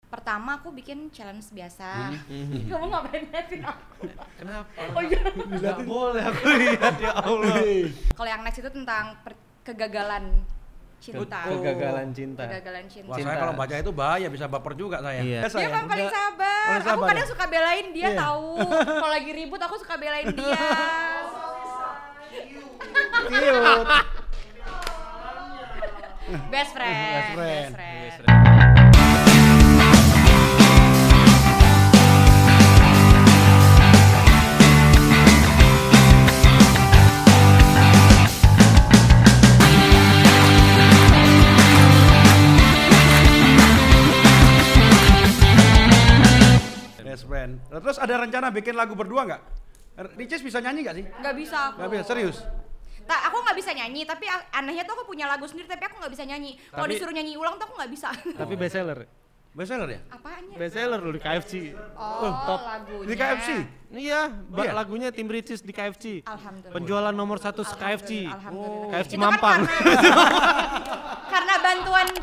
Pertama aku bikin challenge biasa. Kamu ngapain liatin aku? Kenapa? Oh iya. Nggak boleh aku lihat, ya Allah. Kalau yang next itu tentang kegagalan cinta. Kegagalan cinta. Kegagalan cinta. Wah, saya kalau baca itu bahaya, bisa baper juga saya. Iya. Dia kan paling sabar. Paling sabar Aku kadang ya? suka belain dia Iya. tahu. Kalau lagi ribut aku suka belain dia. Cute. Best friend. Best friend. Best friend. Best friend. Terus ada rencana bikin lagu berdua nggak? Ricis bisa nyanyi nggak sih? Nggak bisa aku. Nggak bisa, serius? Aku nggak bisa nyanyi, tapi anehnya tuh aku punya lagu sendiri, tapi aku nggak bisa nyanyi. Kalau Tapi- disuruh nyanyi ulang tuh aku nggak bisa. Tapi best seller. Best seller ya? Apanya? Best seller loh di KFC. Oh, top. lagunya. Di KFC? Iya, Iya. lagunya Tim Ricis di KFC. Alhamdulillah. Penjualan nomor 1 KFC. Alhamdulillah. KFC Itu kan Mampang.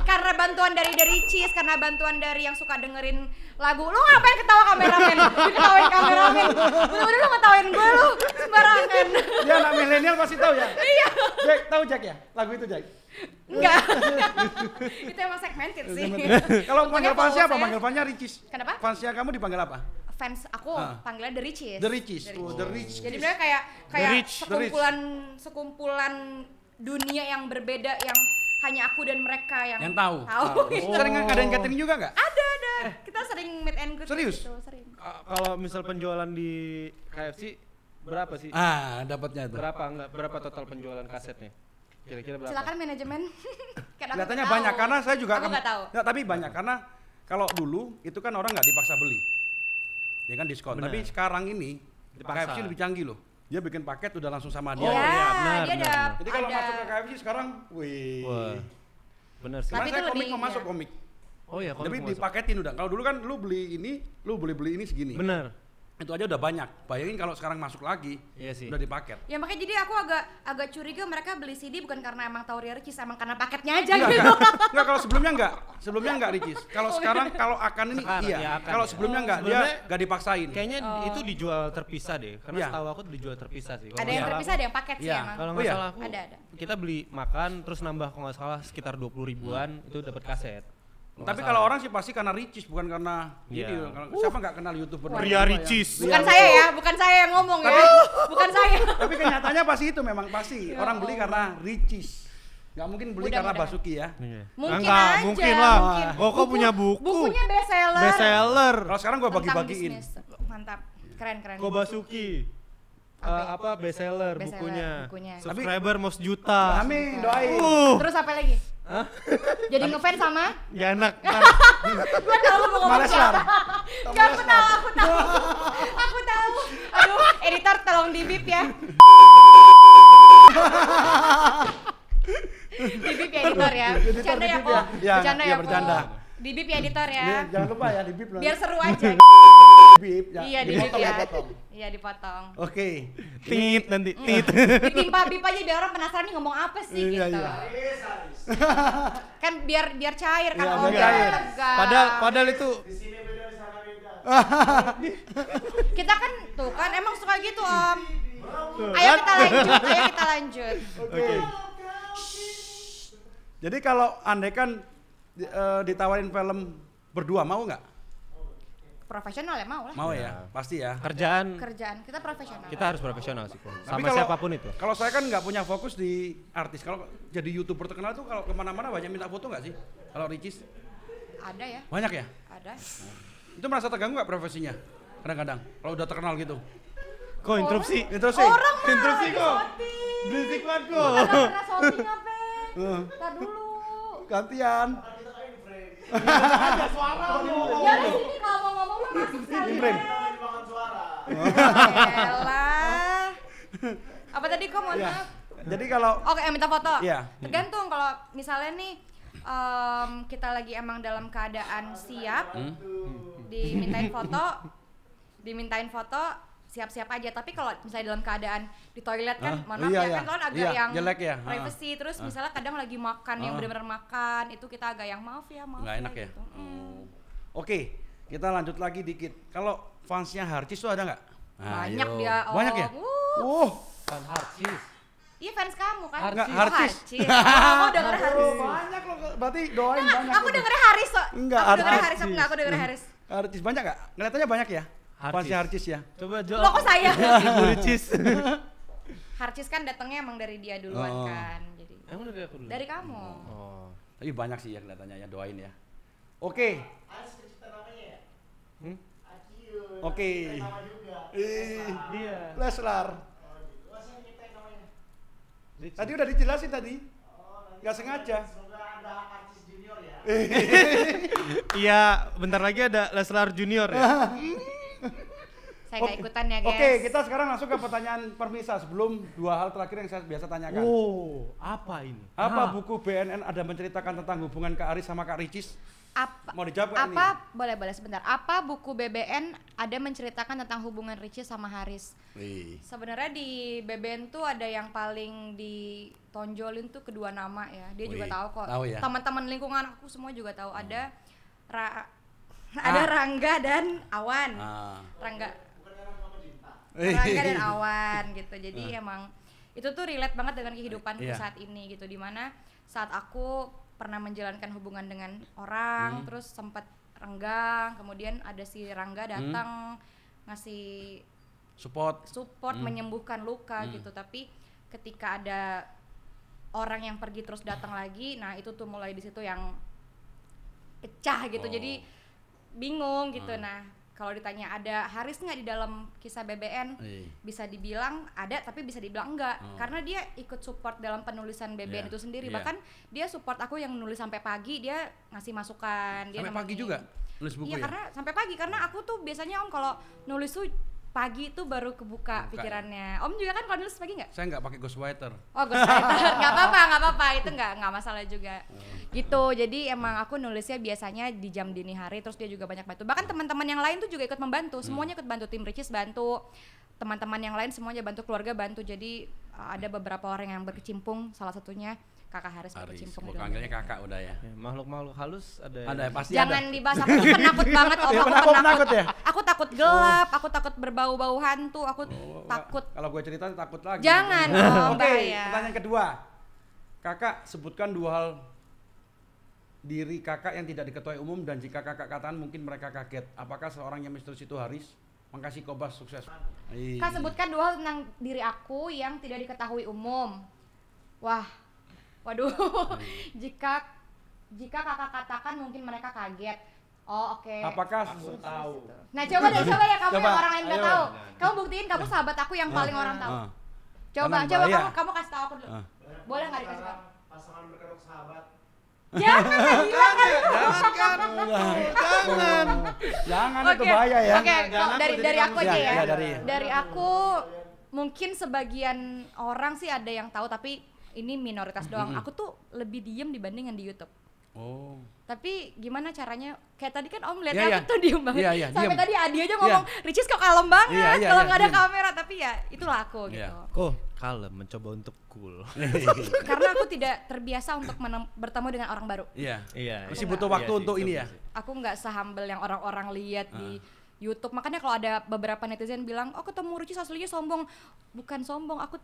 karena bantuan dari Cheese, karena bantuan dari yang suka dengerin lagu. Lu ngapain ketawa kameramen? Ketawain kameramen. Bener-bener lu ngetawain gue lu sembarangan. Dia anak milenial pasti tahu ya? Iya. Jack, tahu Jack ya? Lagu itu Jack? Enggak. Itu emang segmented sih. Kalau Untungnya manggil fansnya apa? followers-nya- Manggil fansnya Ricis. Kenapa? Fansnya kamu dipanggil apa? Fans aku panggilnya The Riches. The Riches. Oh, The Riches. Jadi mereka kayak Rich. sekumpulan dunia yang berbeda yang hanya aku dan mereka yang tahu. gitu. Sering ngadain catering juga nggak? Ada. Kita sering meet and greet. Serius? Gitu, sering. Kalau misal penjualan di KFC berapa sih? Dapatnya itu. Berapa total penjualan kasetnya? Kira-kira berapa? Silakan manajemen. Kan aku Kelihatannya tahu. banyak karena saya juga Aku nggak tahu. Nggak, tapi banyak karena kalau dulu itu kan orang nggak dipaksa beli. Ya kan diskon. Benar. Tapi sekarang ini Dipaksa. KFC lebih canggih loh. Dia bikin paket udah langsung sama Iya, dia. iya, benar, dia ada. Jadi kalau ada. masuk ke KFC sekarang, wih. Wah. Bener sih. Tapi Karena itu saya komik lebih- mau masuk iya. komik. Oh iya, Tapi komik masuk. dipaketin udah. Kalau dulu kan lu beli ini, lu beli ini segini. Bener. Itu aja udah banyak. Bayangin kalau sekarang masuk lagi, Iya sih. udah dipaket. Ya makanya jadi aku agak curiga mereka beli CD bukan karena emang tahu Ria Ricis, emang karena paketnya aja Enggak, gitu. enggak, kalau sebelumnya enggak. Sebelumnya enggak Ricis. Kalau sekarang kalau akan ini Sekarang, iya. ya akan, Kalau ya. sebelumnya enggak, dia Sebenarnya enggak dipaksain. Kayaknya itu dijual terpisah deh. Karena Iya. setahu aku dijual terpisah sih. Kalau Ada nggak yang salah terpisah, ada yang paket sih Iya. emang. Kalau Oh nggak iya? salah aku, Ada. kita beli makan terus nambah kalau nggak salah sekitar 20 ribuan itu dapat kaset. Kalau Tapi nggak kalau salah. orang sih pasti karena Ricis bukan karena Iya. ini. Kalau siapa enggak kenal YouTuber Ria namanya Ricis. ya? Bukan saya ya, bukan saya yang ngomong ya. Bukan saya. Tapi kenyataannya pasti itu memang pasti. Orang beli karena Ricis. Enggak mungkin beli karena Mudah-mudahan. Basuki ya. Iya. Mungkin Enggak, aja, mungkin lah. mungkin. Koko punya buku. Bukunya bestseller. Bestseller. Kalau sekarang gua Tentang bagi-bagiin. bisnis. Mantap. Keren. Kobasuki. Apa? Bestseller Bestseller, bukunya. bukunya. Subscriber mau sejuta. Amin, doain. Terus apa lagi? Jadi ngefans sama? Ya enak. Gua tahu lu mau ngomong Males siapa. lah. Gak, aku tahu. Aku tahu. Aduh, editor tolong di-bip ya. Di-bip ya editor ya. Bercanda ya di-bip kok. ya. Iya, Bercanda iya, ya bercanda. kok. Di-bip ya editor ya. Jangan lupa ya di bip nanti. Biar seru aja. Bip, ya. Iya, di-bip Dipotong, ya. dipotong. Iya, dipotong. Oke. Tit nanti. Tit. Ditimpa bip aja biar orang penasaran nih ngomong apa sih Iya, gitu. iya. Kan biar cair kan. Iya, Oh, biar cair. lega. Padahal itu Kita kan tuh kan emang suka gitu Om. Tuh, Ayo kan? kita lanjut. Oke. Jadi kalau andai kan ditawarin film berdua mau nggak? Profesional ya mau lah. Mau ya, pasti ya. kerjaan Kerjaan kita profesional. kita harus profesional sih. Tapi Sama kalau- siapapun itu. Kalau saya kan nggak punya fokus di artis. Kalau jadi YouTuber terkenal tuh kalau kemana-mana banyak minta foto nggak sih? Kalau Ricis Ada ya, banyak ya? ada. Itu merasa terganggu nggak profesinya? Kadang-kadang kalau udah terkenal gitu. Kok interupsi? Interupsi. Orang mah Interupsi lagi kok. syuting. Berisik banget Kita kok. nggak pernah syuting apa? Heeh. Ntar dulu. Gantian. Ya udah sini kalau mau ngomong mah masuk sekali. Imprem. Elah. Apa tadi kok mohon Ya. maaf? Jadi kalau Oke, minta foto. Iya. Tergantung kalau misalnya nih kita lagi emang dalam keadaan siap, dimintain foto, siap-siap aja. Tapi kalau misalnya dalam keadaan di toilet kan, mohon maaf iya, ya, iya. kan kalau agak Iya, yang jelek ya. privacy. Terus misalnya kadang lagi makan yang benar-benar makan, itu kita agak yang maaf ya. nggak enak ya. Gitu. Oke, kita lanjut lagi dikit. Kalau fansnya Harcis tuh ada nggak? Banyak Ayo. dia. Banyak ya? Fan Harcis. Iya fans kamu kan? Enggak, Oh, Harcis. Aku denger Haris. Banyak loh, berarti doain Enggak, banyak. aku loh. denger Haris kok. Enggak, Aku denger Harcis. Haris, aku denger Haris. Harcis banyak nggak? Kelihatannya banyak ya? Harcis. Fansnya Harcis ya? Coba Jo. Lo kok saya? Ibu Ricis. Harcis kan datangnya emang dari dia duluan Oh. kan. Jadi Emang dari aku dulu? dari kamu. Oh. Tapi banyak sih ya kelihatannya ya, doain ya. Oke. Hmm? Oke. Iya. Leslar. Tadi udah dijelasin tadi. Nggak sengaja. Iya, bentar lagi ada Leslar Junior ya. Saya nggak ikutan ya guys. Oke, kita sekarang langsung ke pertanyaan permisah sebelum dua hal terakhir yang saya biasa tanyakan. Oh, apa ini? Apa buku BNN ada menceritakan tentang hubungan Kak Aris sama Kak Ricis? Apa? Mau dijawab nggak Apa? Boleh sebentar. Apa buku BBN ada menceritakan tentang hubungan Ricis sama Haris? Wih. Sebenarnya di BBN tuh ada yang paling ditonjolin tuh kedua nama ya. Dia juga Wih, tahu kok. tahu ya? Teman-teman lingkungan aku semua juga tahu. Ada ada Rangga dan Awan. Rangga dan Awan gitu. Jadi emang itu tuh relate banget dengan kehidupanku Iya. saat ini gitu. Dimana saat aku pernah menjalankan hubungan dengan orang, terus sempat renggang, kemudian ada si Rangga datang ngasih Support. menyembuhkan luka gitu. Tapi ketika ada orang yang pergi terus datang lagi, nah itu tuh mulai di situ yang pecah gitu. Jadi bingung gitu. Nah kalau ditanya ada Haris nggak di dalam kisah BBN, bisa dibilang ada tapi bisa dibilang enggak, karena dia ikut support dalam penulisan BBN itu sendiri. Bahkan dia support aku yang nulis sampai pagi, dia ngasih masukan, dia Sampai pagi nemenin. juga nulis buku Iya, ya? karena sampai pagi, karena aku tuh biasanya Om kalau nulis tuh pagi itu baru kebuka pikirannya. Om juga kan kalau nulis pagi nggak? Saya nggak pakai ghostwriter. Oh, ghostwriter. nggak apa-apa, itu nggak masalah juga. Gitu, jadi emang aku nulisnya biasanya di jam dini hari, terus dia juga banyak bantu. Bahkan teman-teman yang lain tuh juga ikut membantu, semuanya ikut bantu, tim Ricis bantu, teman-teman yang lain semuanya bantu, keluarga bantu. Jadi ada beberapa orang yang berkecimpung, salah satunya Kakak Haris berkecimpung. Kok panggilnya kakak udah ya? Makhluk-makhluk halus ada. Ada pasti Jangan ada. dibahas, aku tuh penakut banget Om, Ya, aku penakut penakut ya? Aku takut gelap, aku takut berbau-bau hantu, aku takut. Kalau gue cerita takut lagi. Jangan Om, Oke, bahaya. pertanyaan kedua. Kakak sebutkan dua hal diri kakak yang tidak diketahui umum, dan jika kakak katakan mungkin mereka kaget. Apakah seorang yang misterius itu Haris? Makasih Kobas, sukses. Kak, sebutkan dua hal tentang diri aku yang tidak diketahui umum. Waduh. jika kakak katakan mungkin mereka kaget. Oh, oke. Apakah aku tahu? Nah, coba deh kamu Coba, yang orang lain nggak ayo. tahu. Kamu buktiin kamu sahabat aku yang paling orang tahu. Coba Jangan bahaya. kamu kasih tahu aku dulu. Boleh nggak dikasih tahu? Pasangan berkedok sahabat. Jangan gila kan. Jangan itu Oke, bahaya ya. Oke, kalau dari aku aja ya. Ya, Dari aku mungkin sebagian orang sih ada yang tahu, tapi ini minoritas doang. Aku tuh lebih diem dibanding yang di YouTube. Oh. Tapi gimana caranya? Kayak tadi kan Om lihat Iya, aku tuh diem banget. Iya, Sampai diem. tadi Adi aja ngomong, Ricis kok kalem banget Iya, kalau iya, nggak ada diem. kamera. Tapi ya itulah aku Iya. gitu. Oh, kalem, mencoba untuk cool. Karena aku tidak terbiasa untuk bertemu dengan orang baru. Iya. Iya. Masih Aku butuh nggak- waktu untuk ini ya. Aku nggak sehumble yang orang-orang lihat di YouTube. Makanya kalau ada beberapa netizen bilang, oh ketemu Ricis aslinya sombong. Bukan sombong, aku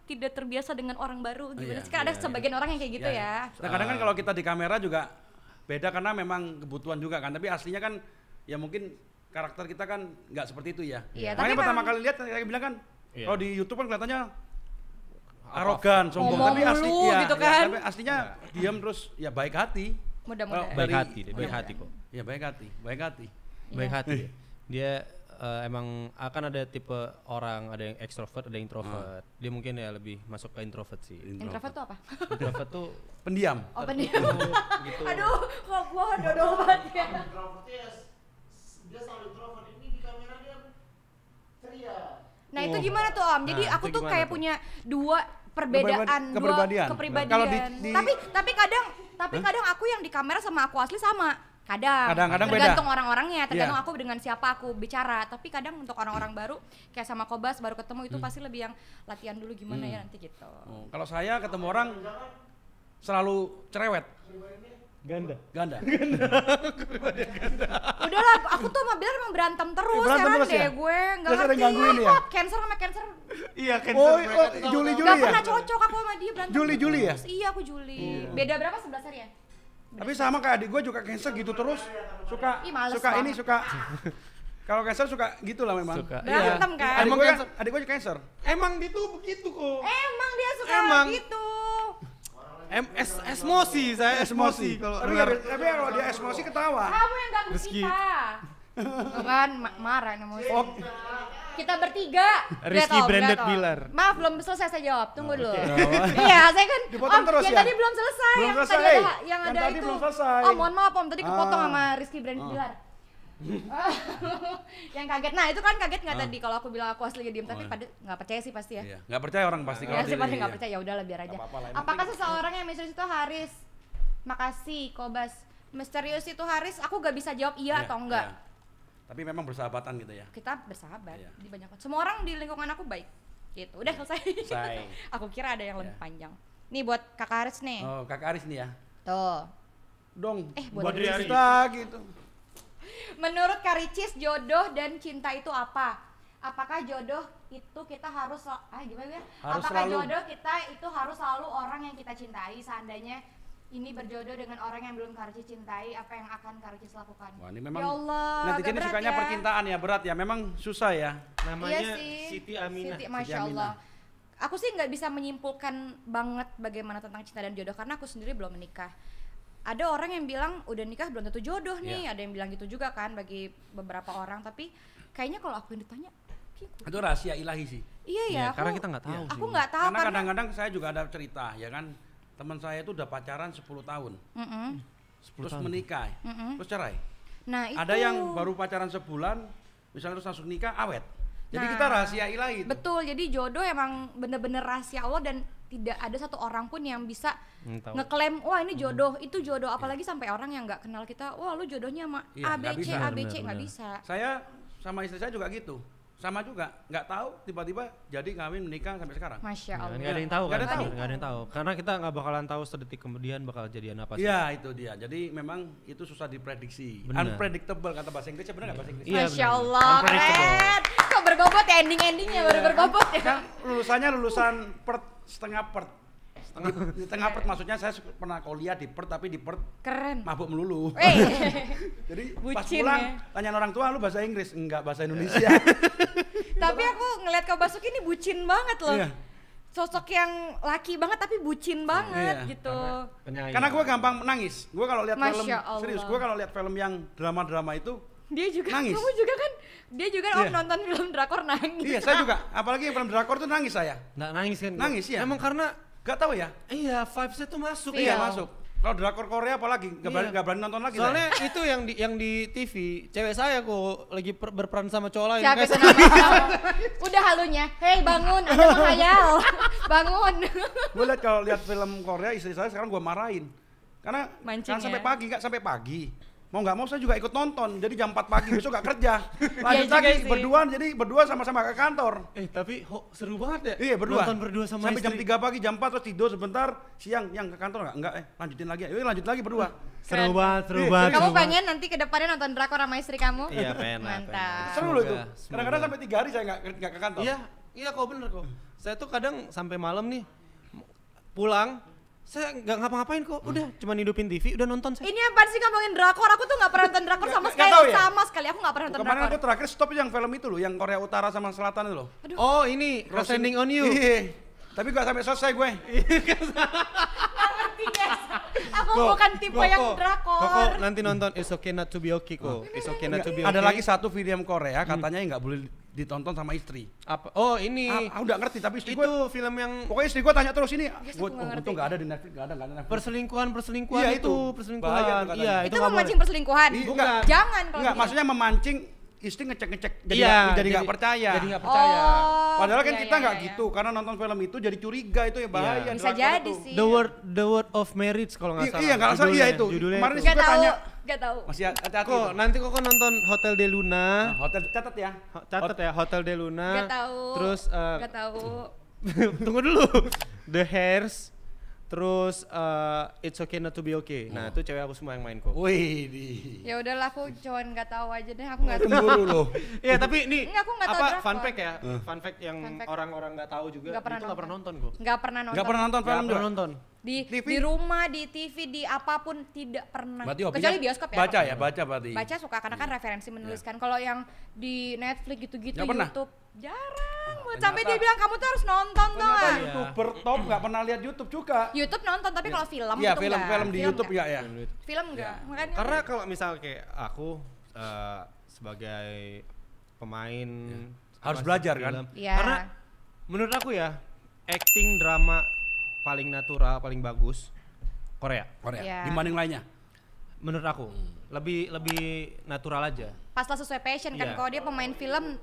tidak terbiasa dengan orang baru. Gimana Iya, sih? Kan ada sebagian orang yang kayak gitu ya. Nah, kadang kan kalau kita di kamera juga beda karena memang kebutuhan juga kan. Tapi aslinya kan ya mungkin karakter kita kan nggak seperti itu ya. Iya, Makanya tapi pertama memang- kali lihat saya bilang kan, Iya. kalau di YouTube kan kelihatannya arogan, sombong, Ngomong tapi asli mulu ya, gitu kan. tapi aslinya diam terus ya baik hati. Mudah-mudahan. Oh, Baik dari- hati, baik hati kok. Ya baik hati, baik hati. Baik hati. Dia emang akan ada tipe orang, ada yang ekstrovert, ada yang introvert. Dia mungkin ya lebih masuk ke introvert sih. Introvert tuh apa? Introvert tuh Pendiam. Oh pendiam. Aduh, kok gua dodol banget ya. Introvertnya dia selalu introvert. Ini di kamera dia ceria. Nah itu gimana tuh Om? Jadi Nah, aku itu tuh gimana kayak tuh? punya dua perbedaan, Kepribadian. dua kepribadian. Kalau di- tapi kadang aku yang di kamera sama aku asli sama. Kadang-kadang beda. tergantung orang-orangnya, tergantung Iya. aku dengan siapa aku bicara. Tapi kadang untuk orang-orang baru kayak sama Kobas baru ketemu itu pasti lebih yang latihan dulu gimana ya nanti gitu. Oh, kalau saya ketemu orang selalu cerewet. Ganda. Ganda. Udahlah, aku tuh sama Bilar emang berantem terus Berantem ya terus deh ya? gue nggak Terus ada ngerti. yang gangguin ya? Cancer sama cancer Iya kan. Oh, Juli nggak ya? pernah cocok aku sama dia berantem. Juli ya? terus. Iya aku Juli. Beda berapa 11 hari ya? Tapi sama kayak adik gue juga cancer gitu terus. Suka Ih, males suka ini banget. suka kalau cancer suka gitu lah memang. Suka. Berantem kan? Adik Emang gue cancer. adik gue juga cancer. Emang gitu begitu kok. Emang dia suka Emang. gitu. Emosi, saya emosi kalau Tapi dengar. kalau dia emosi ketawa. Kamu yang ganggu Rizky. kita. Tuh kan marah emosi. Oh, Kita bertiga. Rizky Lihat, Om, branded lihat, Om. Bilar. Maaf belum selesai saya jawab. Tunggu dulu. oke. Iya, saya kan Dipotong terus yang ya? tadi belum selesai. Belum yang selesai. tadi ada yang Yang ada tadi itu. belum selesai. Oh, mohon maaf Om, tadi kepotong Ah. sama Rizky branded Bilar. Yang kaget. Nah, itu kan kaget nggak tadi kalau aku bilang aku aslinya diem tapi pada nggak percaya sih pasti ya. iya. Nggak percaya orang pasti kalau Ya sih dia- pasti nggak iya. percaya, ya udahlah biar aja. Nggak apa-apa lah, yang Apakah penting- seseorang yang misterius itu Haris? Makasih, Kobas. Misterius itu Haris, aku gak bisa jawab iya atau enggak. Iya. Tapi memang bersahabatan gitu ya. Kita bersahabat Iya. di banyak. Semua orang di lingkungan aku baik. Gitu. Udah selesai. Selesai. Aku kira ada yang lebih Iya. panjang. Nih buat Kakak Haris nih. Oh, Kakak Aris nih ya. Tuh. Dong. Buat Dri Aris. Kita gitu. Menurut Karicis, jodoh dan cinta itu apa? Apakah jodoh itu kita harus gimana ya? Harus Apakah selalu. jodoh kita itu harus selalu orang yang kita cintai? Seandainya ini berjodoh dengan orang yang belum Karicis cintai, apa yang akan Karicis lakukan? Wah, ini memang Ya Allah, netizen agak ini berat sukanya ya. percintaan ya, berat ya. Memang susah ya. Namanya Iya sih. Siti Aminah. Siti, Masya Siti Allah. Aminah. Aku sih nggak bisa menyimpulkan banget bagaimana tentang cinta dan jodoh karena aku sendiri belum menikah. Ada orang yang bilang udah nikah belum tentu jodoh nih, ada yang bilang gitu juga kan bagi beberapa orang. Tapi kayaknya kalau aku yang ditanya, kayaknya Itu rahasia ilahi sih. iya ya. Iya, karena kita nggak tahu Aku sih. nggak tahu Karena karena. kadang-kadang saya juga ada cerita ya kan. Teman saya itu udah pacaran 10 tahun. Mm-mm, 10 Terus tahun. menikah. mm-mm. Terus cerai. Nah itu. Ada yang baru pacaran sebulan, misalnya terus langsung nikah, awet. Jadi Nah, kita rahasia ilahi itu. Betul, jadi jodoh emang bener-bener rahasia Allah dan tidak ada satu orang pun yang bisa Tahu. ngeklaim wah ini jodoh, itu jodoh. Apalagi sampai orang yang nggak kenal kita, wah lu jodohnya sama Iya, nggak ABC, bisa. ABC nggak Benar, bisa. Saya sama istri saya juga gitu. Sama juga, nggak tahu tiba-tiba jadi kawin menikah sampai sekarang. Masya Ya, Allah. nggak ada yang tahu Nggak kan? ada yang tahu. Nggak ada yang tahu. Karena kita nggak bakalan tahu sedetik kemudian bakal jadian apa sih. Iya itu dia. Jadi memang itu susah diprediksi. Benar. Unpredictable kata bahasa Inggrisnya, benar nggak bahasa Inggris? Iya, Masya benar. Allah, Unpredictable. keren. Kok berbobot ya ending-endingnya baru berbobot ya. Kan lulusannya lulusan setengah pert. Di tengah pert maksudnya saya pernah kuliah di pert tapi di pert Keren. mabuk melulu. Jadi pas Bucin pulang ya. tanya orang tua lu bahasa Inggris, enggak bahasa Indonesia. Tapi aku ngeliat Kak Basuki ini bucin banget loh. Iya. Sosok yang laki banget tapi bucin banget Iya. gitu. Penyanyi. Karena gue gampang menangis. Gue kalau lihat film Masya Allah. serius, gue kalau lihat film yang drama-drama itu Dia juga, Nangis. kamu juga kan, dia juga Iya. nonton film drakor nangis. iya saya juga, apalagi yang film drakor tuh nangis saya. Nggak nangis kan? Nangis, ya? Emang karena Gak tahu ya? iya vibes-nya tuh masuk. Feel. Iya masuk. Kalau drakor Korea apalagi Iya. gak berani nonton lagi. Soalnya itu yang di TV, cewek saya kok lagi berperan sama cowok lain. Siapa Kayak itu namanya? Udah halunya, hei bangun, Anda menghayal. Bangun. Gue lihat kalau lihat film Korea istri saya sekarang gue marahin. Karena Mancing kan sampai ya? pagi, nggak sampai pagi. Mau nggak mau saya juga ikut nonton. Jadi jam 4 pagi besok nggak kerja. Lanjut juga lagi sih. berdua sama-sama ke kantor. tapi seru banget ya. Iya berdua. Nonton berdua sama sampai jam istri. 3 pagi, jam 4 terus tidur sebentar, siang yang ke kantor enggak lanjutin lagi. Yuk lanjut lagi berdua. Seru Keren. banget, seru Iya, banget. Kamu seru banget. pengen nanti ke depannya nonton drakor sama istri kamu? Iya pengen lah, Mantap. pengen. Seru loh itu. Semoga. Kadang-kadang sampai 3 hari saya nggak ke kantor. Iya kok bener kok. Saya tuh kadang sampai malam nih pulang, saya nggak ngapa-ngapain kok. Udah cuma hidupin TV, udah nonton saya. Ini apaan sih ngomongin drakor? Aku tuh gak pernah nonton drakor sama Nggak sekali. tahu ya? Sama sekali, aku gak pernah nonton Kemarin aku drakor. terakhir stop yang film itu loh, yang Korea Utara sama Selatan itu loh. Oh ini Standing on You. Iya. Tapi gak sampai selesai gue. Gak ngerti guys. Aku bukan tipe yang drakor. Kok nanti nonton It's Okay Not to Be Okay kok. It's Okay Not to Be Okay. Ada lagi satu film Korea katanya yang nggak boleh ditonton sama istri. apa? Oh ini. Aku udah ngerti tapi istri Itu gue, film yang pokoknya istri gue tanya terus ini. Yes, Gue aku nggak ngerti. untung nggak ada di Netflix, nggak ada Netflix. perselingkuhan Iya, itu itu. Bahaya perselingkuhan. tuh katanya. Iya Itu nggak memancing boleh. perselingkuhan. Bukan. Jangan kalau Enggak, gitu. maksudnya memancing istri ngecek-ngecek jadi Iya, nggak percaya. Jadi nggak percaya. Oh, Padahal kan iya, kita iya, nggak iya. gitu, karena nonton film itu jadi curiga itu ya bahaya. Iya. Bisa drakor jadi itu. sih. The Word of Marriage kalau nggak Iya, salah. iya, nggak salah, iya itu. Judulnya Kemarin itu. sih Gak gua tahu, tanya. gak tahu. Masih hati-hati. Kok itu. nanti kok nonton Hotel de Luna. Nah, hotel catat ya. Catat ya Hotel de Luna. Gak tahu. Terus Gak tahu. tunggu dulu. The Hairs. Terus It's Okay Not to Be Okay. Nah, itu cewek aku semua yang main kok. Wih, Ya udahlah aku cuman nggak tahu aja deh, aku nggak tahu. cemburu loh. Iya, tapi ini Enggak, aku nggak tahu apa drakor. fun fact ya? Fun fact yang Fun fact. orang-orang nggak tahu juga. Nggak pernah itu nggak pernah nonton kok. Nggak pernah nonton. Nggak pernah nonton Nggak film pernah juga? nonton. TV? Di rumah, di TV, di apapun tidak pernah. Berarti hobinya Kecuali bioskop ya. baca ya, baca berarti. Baca suka karena kan referensi menuliskan. Kalau yang di Netflix gitu-gitu, Nggak pernah? YouTube jarang. Sampai dia bilang kamu tuh harus nonton tuh. Ternyata nggak? YouTuber top nggak pernah lihat YouTube juga. YouTube nonton tapi kalau film Iya, itu film-film di YouTube nggak. ya. Film enggak. Makanya Karena kalau misal kayak aku sebagai pemain Harus apa, belajar kan? film. Iya. Karena menurut aku ya acting drama paling natural, paling bagus Korea. Korea. Iya. Dibanding lainnya. Menurut aku lebih natural aja. pas lah sesuai passion kan. Iya. Kalau dia pemain film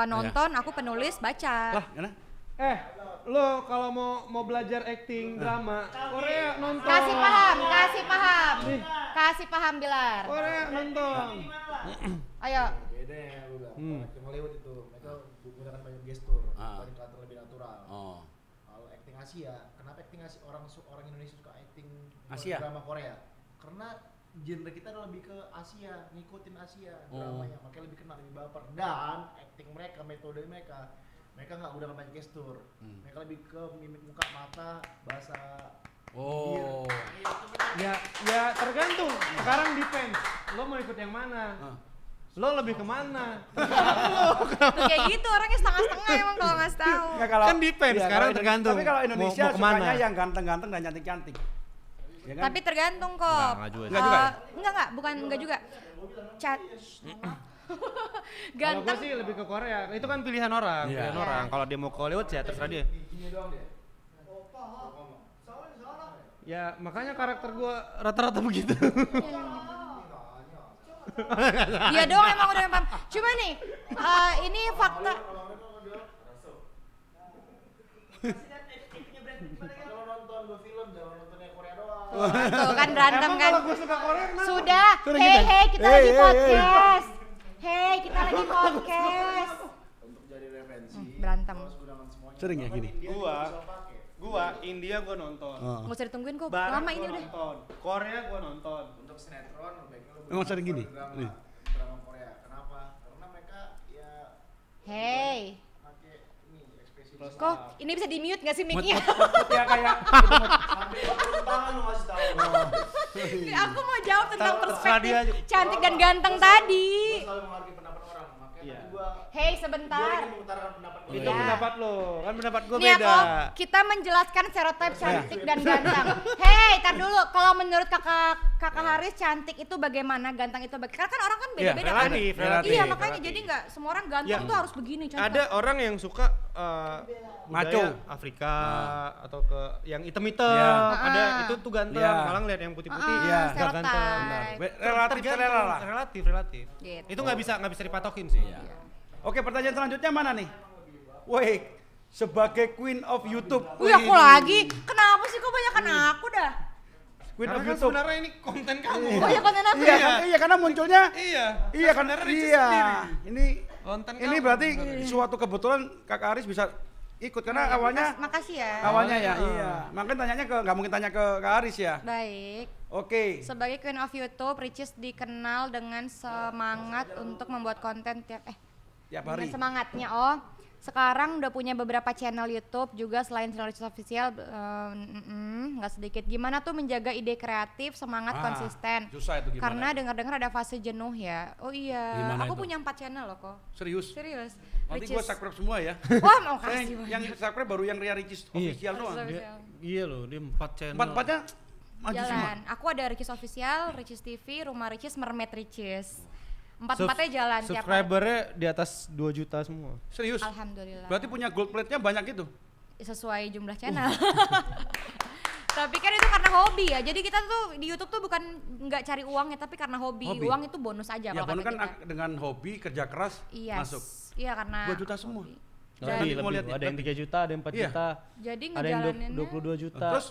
nonton, aku penulis baca. Lah, gimana? Lo kalau mau belajar acting drama Korea nonton. Kasih paham Bilar. Korea nonton. Ayo. Beda ya, gue bilang. Acting Hollywood itu mereka menggunakan banyak gestur, paling kelihatan lebih natural. Oh. Kalau acting Asia, kenapa acting Asia orang Indonesia suka acting Asia? drama Korea? Karena genre kita adalah lebih ke Asia, ngikutin Asia dramanya, makanya lebih kenal, lebih baper. Dan acting mereka, metode mereka nggak gunakan banyak gestur. Mereka lebih ke mimik muka, mata, bahasa. Oh. Ya tergantung. Sekarang depends. Lo mau ikut yang mana? Lo lebih kemana? Tuh kayak gitu orangnya setengah-setengah emang kalau ngasih tahu. Ya, kalau, Kan depends, iya, sekarang kalau tergantung. Tapi kalau Indonesia mau kemana. sukanya yang ganteng-ganteng dan cantik-cantik. Ya kan? Tapi tergantung kok. Enggak juga. Enggak juga ya? Enggak juga. Cat. Kalau gue Ganteng. sih lebih ke Korea. Itu kan pilihan orang, Iya. pilihan orang. Kalau dia mau ke Hollywood ya terserah dia. Ini doang dia. Ya makanya karakter gue rata-rata begitu. Dia doang emang udah paham. Cuma nih, ini fakta. Kalau nonton dua film jangan nontonnya Korea doang. Tuh kan berantem Emang kan. kalau gue suka Korea kenapa? Sudah. Hei, kita lagi podcast. Hei, kita lagi podcast. Untuk jadi referensi. Berantem. Harus gunakan semuanya. Sering ya gini? Gua India gue nonton. Nggak usah ditungguin kok. Barat Lama gua ini udah. nonton. Korea gue nonton. Untuk sinetron baiknya lo Emang sering gini? drama Korea. Kenapa? Karena mereka ya Hei. pakai ini ekspresi Kok ini bisa di mute nggak sih mic-nya? Ya kayak sambil turun tangan lu ngasih tahu. Aku mau jawab tentang terserah dia perspektif aja. cantik dan ganteng tadi. Gua selalu menghargai pendapat orang, makanya Iya. tadi gua Hei, dia sebentar. ingin mengutarakan pendapat gua. Itu Iya. pendapat lo, kan pendapat gue Nih beda. aku, kita menjelaskan stereotip cantik dan ganteng. Hei, tar dulu. Kalau menurut kakak Haris cantik itu bagaimana, ganteng itu bagaimana? Karena kan orang kan beda-beda kan. relatif, Iya, makanya jadi nggak semua orang ganteng Ya. tuh harus begini cantik. Ada orang yang suka Maco. budaya Afrika atau ke yang hitam-hitam, Iya. ada itu tuh ganteng, Iya. malah ngeliat yang putih-putih Iya. nggak stereotype. ganteng. relatif selera lah. Relatif. Gitu. Itu nggak bisa dipatokin sih. Oke, pertanyaan selanjutnya mana nih? Woi, sebagai Queen of YouTube. Wih, aku lagi. Kenapa sih kok banyakan aku dah? Queen Karena of kan YouTube. sebenarnya ini konten kamu. Oh ya konten aku. Iya, kan, iya karena munculnya. Iya. Iya kan, Sebenarnya Ricis iya. sendiri. Ini Konten ini kamu. berarti suatu kebetulan Kakak Aris bisa ikut karena awalnya Makasih ya. awalnya ya, iya. Makanya tanyanya ke nggak mungkin tanya ke Kak Aris ya. Baik. Oke. Sebagai Queen of YouTube, Ricis dikenal dengan semangat untuk membuat konten tiap Tiap dengan hari. semangatnya. Oh, sekarang udah punya beberapa channel YouTube juga selain channel Ricis Official, nggak sedikit. Gimana tuh menjaga ide kreatif, semangat konsisten? Susah itu gimana? Karena dengar-dengar ada fase jenuh ya. Oh iya, Gimana aku itu? punya 4 channel loh kok. Serius. Serius. Nanti gue subscribe semua ya. Wah, mau Saya kasih. yang subscribe baru yang Ria Ricis official doang. Official. Iya loh, dia 4 channel. Empat-empatnya maju semua. Jalan. Aku ada Ricis Official, Ricis TV, Rumah Ricis, Mermaid Ricis. Empat-empatnya jalan tiap hari. Subscribernya di atas 2 juta semua. Serius. Alhamdulillah. Berarti punya gold plate-nya banyak itu. Sesuai jumlah channel. Tapi kan itu karena hobi ya. Jadi kita tuh di YouTube tuh bukan nggak cari uangnya, tapi karena hobi. Hobi. Uang itu bonus aja Ya kalau bonus kata kan kita. dengan hobi kerja keras Iya. masuk. Iya karena 2 juta semua. hobi. Jadi mau Lebih. lihat Ada yang 3 juta, ada yang 4 Iya. juta. Jadi Ada yang ngejalaninnya 22 juta. Terus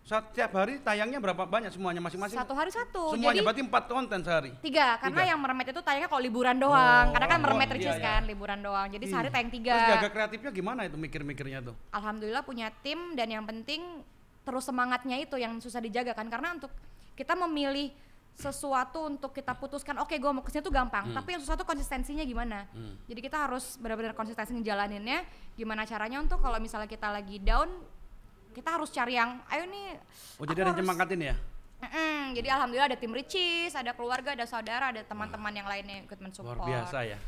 setiap hari tayangnya berapa banyak semuanya masing-masing? satu hari satu. Semuanya Jadi berarti 4 konten sehari. 3 karena 3. yang Mermaid itu tayangnya kalau liburan doang. Karena kan Mermaid iya, Ricis iya. kan liburan doang. Jadi sehari tayang 3. Terus jaga kreatifnya gimana itu mikir-mikirnya tuh? Alhamdulillah punya tim dan yang penting terus semangatnya itu yang susah dijaga kan, karena untuk kita memilih sesuatu untuk kita putuskan, oke gue mau kesini tuh gampang, tapi yang sesuatu konsistensinya gimana. Jadi kita harus benar-benar konsistensi ngejalaninnya. Gimana caranya untuk kalau misalnya kita lagi down, kita harus cari yang, ayo nih. Jadi ada yang nyemangatin ya? Jadi alhamdulillah ada tim Ricis, ada keluarga, ada saudara, ada teman-teman yang lainnya ikut mensupport. Luar biasa ya.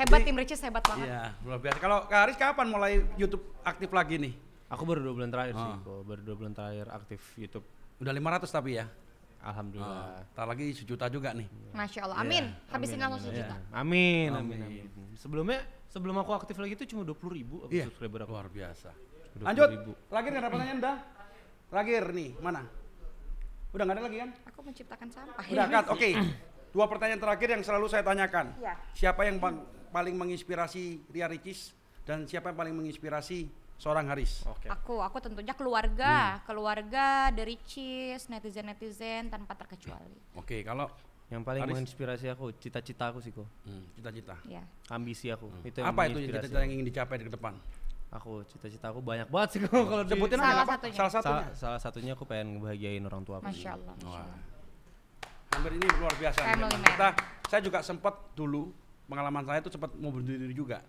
Hebat tim Ricis, hebat banget. Iya, luar biasa. Kalau Kak Haris kapan mulai YouTube aktif lagi nih? Aku baru 2 bulan terakhir sih, baru 2 bulan terakhir aktif YouTube. Udah 500 tapi ya? Alhamdulillah. Ntar lagi 1 juta juga nih. Masya Allah, amin. Habisin langsung 1 juta. Amin. Sebelum aku aktif lagi itu cuma 20.000 subscriber aku. Luar biasa. 20.000. Lanjut, lagi nih ada pertanyaan udah? Terakhir nih, mana? Udah nggak ada lagi kan? Aku menciptakan sampah. Udah kan, oke. 2 pertanyaan terakhir yang selalu saya tanyakan. Iya. Siapa yang paling menginspirasi Ria Ricis dan siapa yang paling menginspirasi seorang Haris? Oke. Aku tentunya keluarga dari Ricis, netizen tanpa terkecuali. Oke, kalau Yang paling Haris? menginspirasi aku, cita-cita aku sih kok. Cita-cita. Ya. Ambisi aku. Itu yang Apa itu menginspirasi cita-cita yang ingin dicapai di depan? Aku cita-cita aku banyak banget sih kok kalau Sebutin Salah aja nggak apa? satunya. Salah satunya. Salah satunya aku pengen ngebahagiain orang tua aku. Masya Allah. Wah. Hampir ini luar biasa. Family Memang. man. Saya juga sempat dulu pengalaman saya itu sempat mau bunuh diri juga.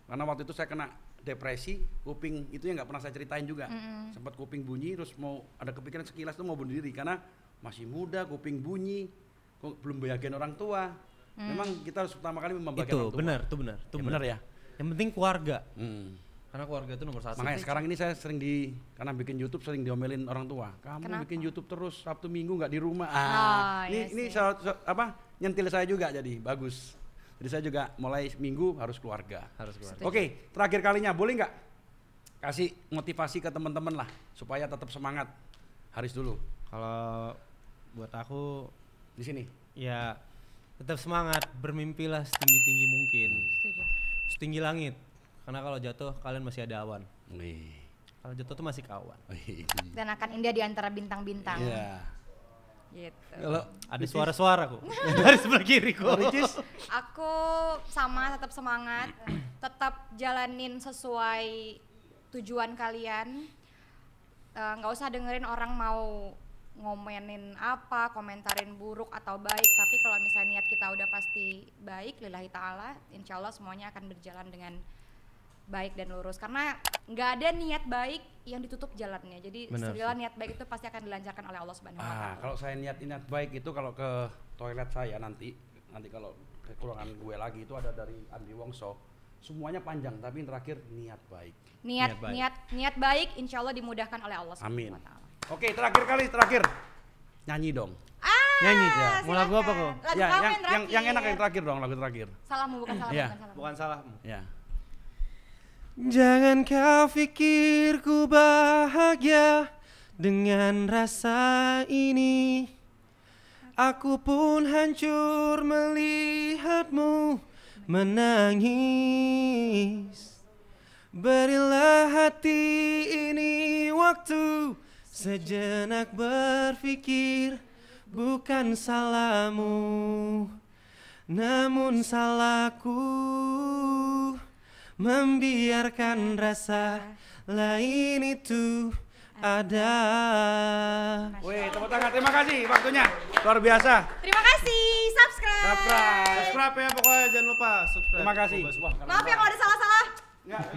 Karena waktu itu saya kena depresi, kuping itu yang nggak pernah saya ceritain juga. Sempat kuping bunyi, terus mau ada kepikiran sekilas tuh mau bunuh diri karena masih muda, kuping bunyi, kok belum bahagiain orang tua. Memang kita harus pertama kali membahagiakan Itu orang tua. benar, itu benar. Ya? Yang penting keluarga. Karena keluarga itu nomor 1. Makanya sekarang ini saya sering karena bikin YouTube sering diomelin orang tua. Kamu bikin YouTube terus Sabtu Minggu nggak di rumah. Ini nyentil saya juga jadi bagus. Jadi saya juga mulai Minggu harus keluarga. Oke, terakhir kalinya boleh nggak kasih motivasi ke teman-teman lah supaya tetap semangat. Haris dulu. Kalau buat aku Di sini. ya tetap semangat, bermimpilah setinggi-tinggi mungkin. Setuju. Setinggi langit. Karena kalau jatuh kalian masih ada awan. Wih. Kalau jatuh tuh masih kawan. Dan akan indah di antara bintang-bintang. Iya. Gitu. Kalau Ada suara-suara kok dari sebelah kiri kok. Ricis, Aku sama, tetap semangat, tetap jalanin sesuai tujuan kalian. Nggak usah dengerin orang mau ngomenin apa, komentarin buruk atau baik, tapi kalau misalnya niat kita udah pasti baik, lillahi ta'ala, insya Allah semuanya akan berjalan dengan baik dan lurus. Karena nggak ada niat baik yang ditutup jalannya. Jadi segala niat baik itu pasti akan dilancarkan oleh Allah Subhanahu wa Ta'ala. kalau saya niat baik itu kalau ke toilet saya nanti kalau kekurangan gue lagi itu ada dari Andi Wongso. Semuanya panjang tapi yang terakhir niat baik. Niat baik insya Allah dimudahkan oleh Allah Amin. Subhanahu wa Ta'ala. Oke, terakhir nyanyi dong. Nyanyi ya. Mau lagu apa kok? Lagu Ya, kamu yang enak yang terakhir dong, lagu terakhir. Salahmu bukan salah, Iya. bukan salah. Bukan salahmu. Ya. Jangan kau pikir ku bahagia dengan rasa ini. Aku pun hancur melihatmu menangis. Berilah hati ini waktu sejenak berpikir. Bukan salahmu, namun salahku membiarkan rasa lain itu ada. Wih, tepuk tangan. Terima kasih waktunya. Luar biasa. Terima kasih, subscribe. Subscribe ya pokoknya, jangan lupa subscribe. Terima kasih. Maaf ya kalau ada salah-salah. Enggak.